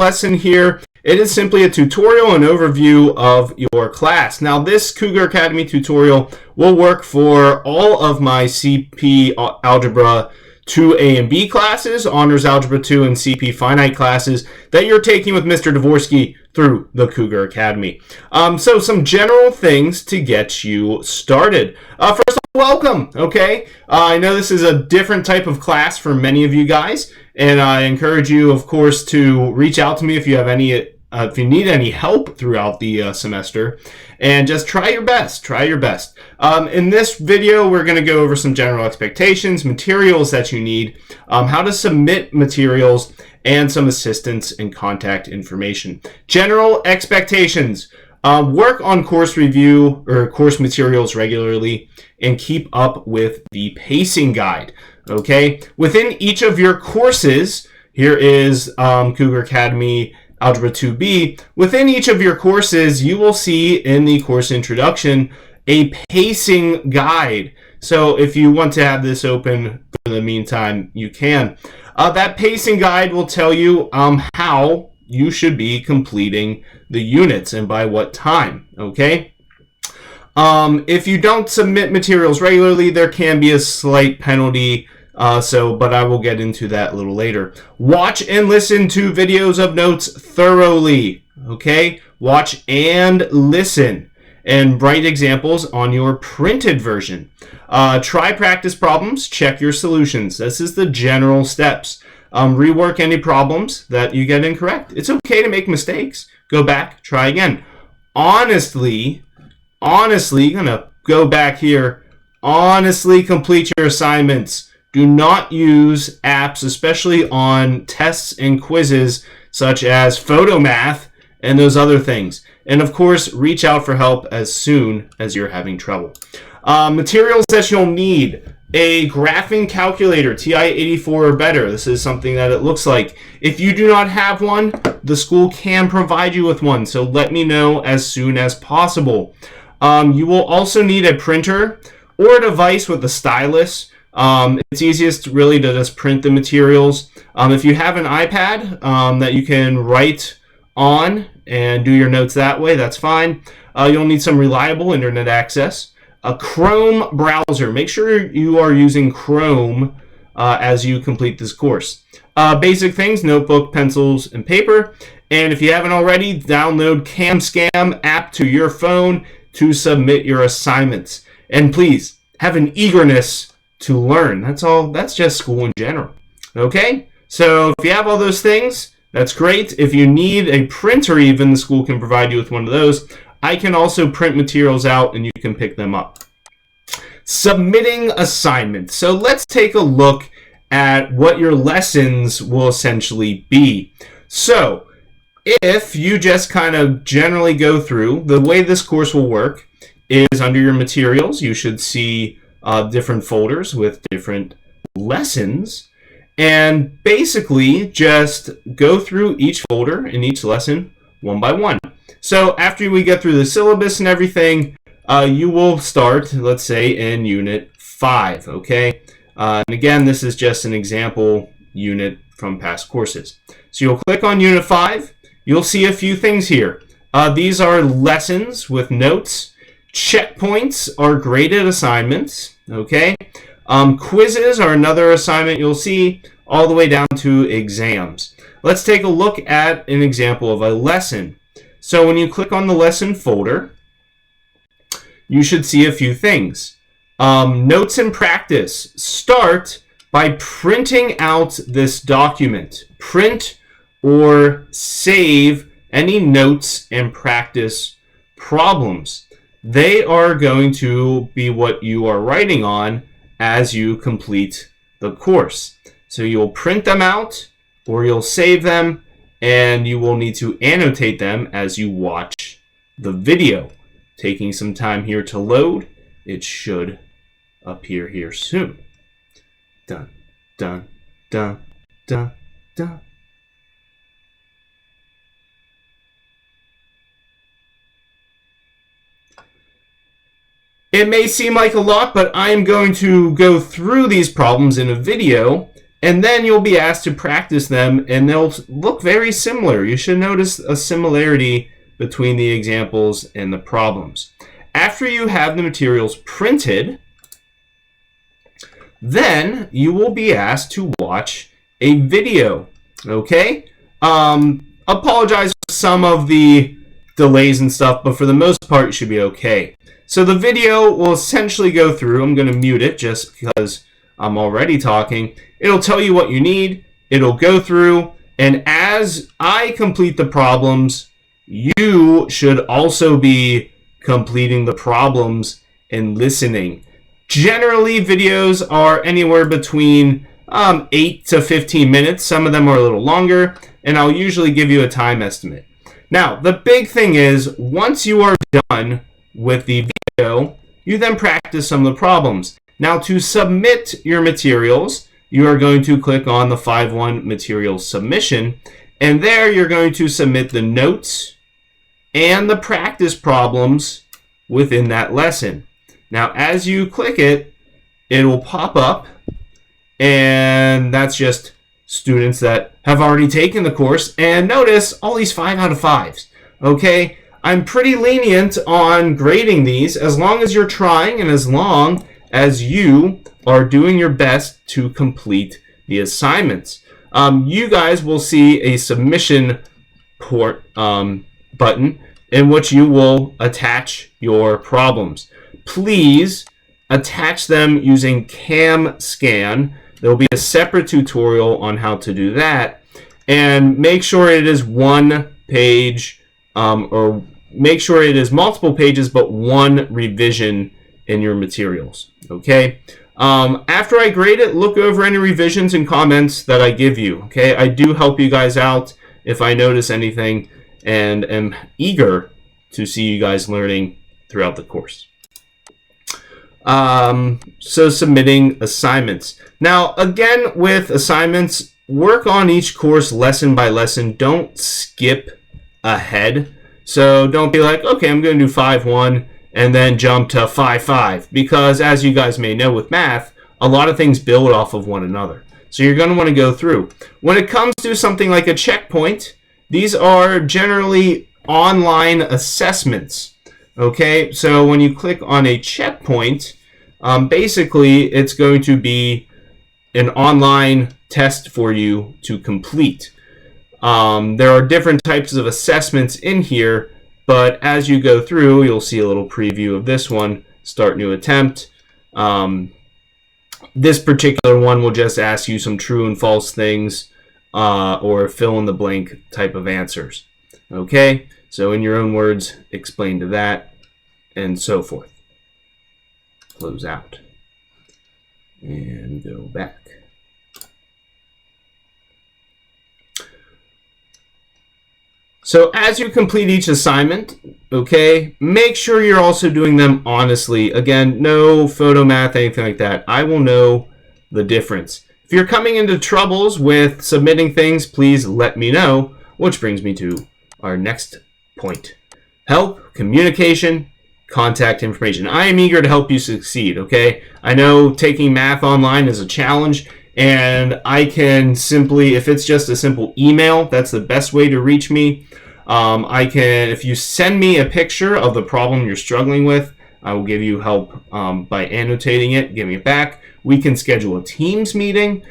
lesson here. It is simply a tutorial and overview of your class. Now, this Cougar Academy tutorial will work for all of my CP Algebra 2A and B classes, Honors Algebra 2 and CP Finite classes that you're taking with Mr. Dvorsky through the Cougar Academy. So some general things to get you started. First of all, welcome, okay? I know this is a different type of class for many of you guys, and I encourage you, of course, to reach out to me if you have if you need any help throughout the semester, and just try your best. In this video, we're going to go over some general expectations, materials that you need, how to submit materials, and some assistance and contact information. General expectations. Work on course review or course materials regularly and keep up with the pacing guide. Okay? Within each of your courses, here is Cougar Academy Algebra 2B. Within each of your courses, you will see in the course introduction a pacing guide. So if you want to have this open for the meantime, you can. That pacing guide will tell you how you should be completing the units and by what time, okay? If you don't submit materials regularly, there can be a slight penalty, but I will get into that a little later. Watch and listen to videos of notes thoroughly, okay? Watch and listen and write examples on your printed version. Try practice problems, check your solutions. This is the general steps. Rework any problems that you get incorrect. It's okay to make mistakes. Go back, try again. Honestly, gonna go back here. Honestly complete your assignments. Do not use apps, especially on tests and quizzes, such as Photomath and those other things. And of course, reach out for help as soon as you're having trouble. Materials that you'll need. A graphing calculator, TI-84 or better. This is something that it looks like. If you do not have one, the school can provide you with one, so let me know as soon as possible. You will also need a printer or a device with a stylus. It's easiest really to just print the materials. If you have an iPad that you can write on and do your notes that way, that's fine. You'll need some reliable internet access. A Chrome browser. Make sure you are using Chrome as you complete this course. Basic things, notebook, pencils, and paper. And if you haven't already, download CamScam app to your phone to submit your assignments. And please, have an eagerness to learn. That's all. That's just school in general. Okay? So if you have all those things, that's great. If you need a printer even, the school can provide you with one of those. I can also print materials out and you can pick them up. Submitting assignments. So let's take a look at what your lessons will essentially be. So if you just kind of generally go through, the way this course will work is under your materials, you should see different folders with different lessons. And basically just go through each folder in each lesson one by one. So after we get through the syllabus and everything, you will start, let's say, in Unit 5, okay? And again, this is just an example unit from past courses. So you'll click on Unit 5. You'll see a few things here. These are lessons with notes. Checkpoints are graded assignments, okay? Quizzes are another assignment you'll see, all the way down to exams. Let's take a look at an example of a lesson. So when you click on the lesson folder, you should see a few things. Notes and practice. Start by printing out this document. Print or save any notes and practice problems. They are going to be what you are writing on as you complete the course. So you'll print them out or you'll save them, and you will need to annotate them as you watch the video. Taking some time here to load. It should appear here soon. Dun, dun, dun, dun, dun. It may seem like a lot, but I am going to go through these problems in a video And then you'll be asked to practice them, and they'll look very similar. You should notice a similarity between the examples and the problems. After you have the materials printed, then you will be asked to watch a video, okay? Apologize for some of the delays and stuff, but for the most part, you should be okay. So the video will essentially go through. I'm going to mute it just because I'm already talking. It'll tell you what you need. It'll go through, and as I complete the problems, you should also be completing the problems and listening. Generally, videos are anywhere between 8 to 15 minutes. Some of them are a little longer, and I'll usually give you a time estimate. Now, the big thing is, once you are done with the video, you then practice some of the problems. Now, to submit your materials, you are going to click on the 5.1 Materials Submission, and there you're going to submit the notes and the practice problems within that lesson. Now, as you click it, it will pop up, and that's just students that have already taken the course. And notice all these 5 out of 5s, okay? I'm pretty lenient on grading these as long as you're trying and as long as you are doing your best to complete the assignments. You guys will see a submission button in which you will attach your problems. Please attach them using CamScan. There will be a separate tutorial on how to do that. And make sure it is one page, or make sure it is multiple pages, but one revision in your materials. Okay? After I grade it, look over any revisions and comments that I give you. Okay? I do help you guys out if I notice anything, and am eager to see you guys learning throughout the course. So submitting assignments. Now, again, with assignments, work on each course lesson by lesson. Don't skip ahead. So don't be like, okay, I'm going to do 5.1 and then jump to 5.5, because as you guys may know with math, a lot of things build off of one another. So you're going to want to go through. When it comes to something like a checkpoint, these are generally online assessments. Okay, so when you click on a checkpoint, basically it's going to be an online test for you to complete. There are different types of assessments in here, but as you go through, you'll see a little preview of this one, Start New Attempt. This particular one will just ask you some true and false things, or fill in the blank type of answers. Okay, so in your own words, explain to that, and so forth. Close out and go back. So as you complete each assignment, okay, make sure you're also doing them honestly. Again, no photo math, anything like that. I will know the difference. If you're coming into troubles with submitting things, please let me know, which brings me to our next point. Help, communication, contact information. I am eager to help you succeed, okay? I know taking math online is a challenge, and I can simply, if it's just a simple email, that's the best way to reach me. If you send me a picture of the problem you're struggling with, I will give you help by annotating it, giving it back. We can schedule a Teams meeting.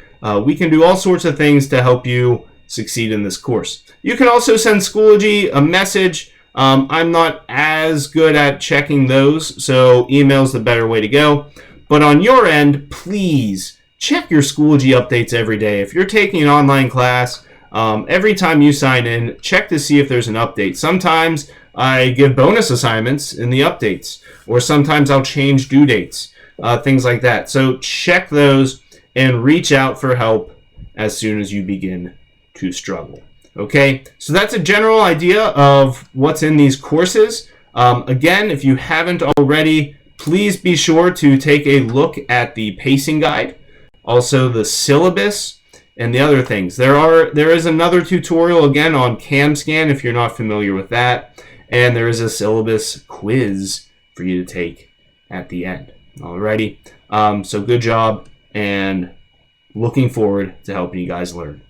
We can do all sorts of things to help you succeed in this course. You can also send Schoology a message. I'm not as good at checking those, so email's the better way to go. But on your end, please check your Schoology updates every day. If you're taking an online class, every time you sign in, check to see if there's an update. Sometimes I give bonus assignments in the updates, or sometimes I'll change due dates, things like that. So check those and reach out for help as soon as you begin to struggle. Okay, so that's a general idea of what's in these courses. Again, if you haven't already, please be sure to take a look at the pacing guide, also the syllabus, and the other things. There is another tutorial again on CamScan if you're not familiar with that, and there is a syllabus quiz for you to take at the end. Alrighty, so good job, and looking forward to helping you guys learn.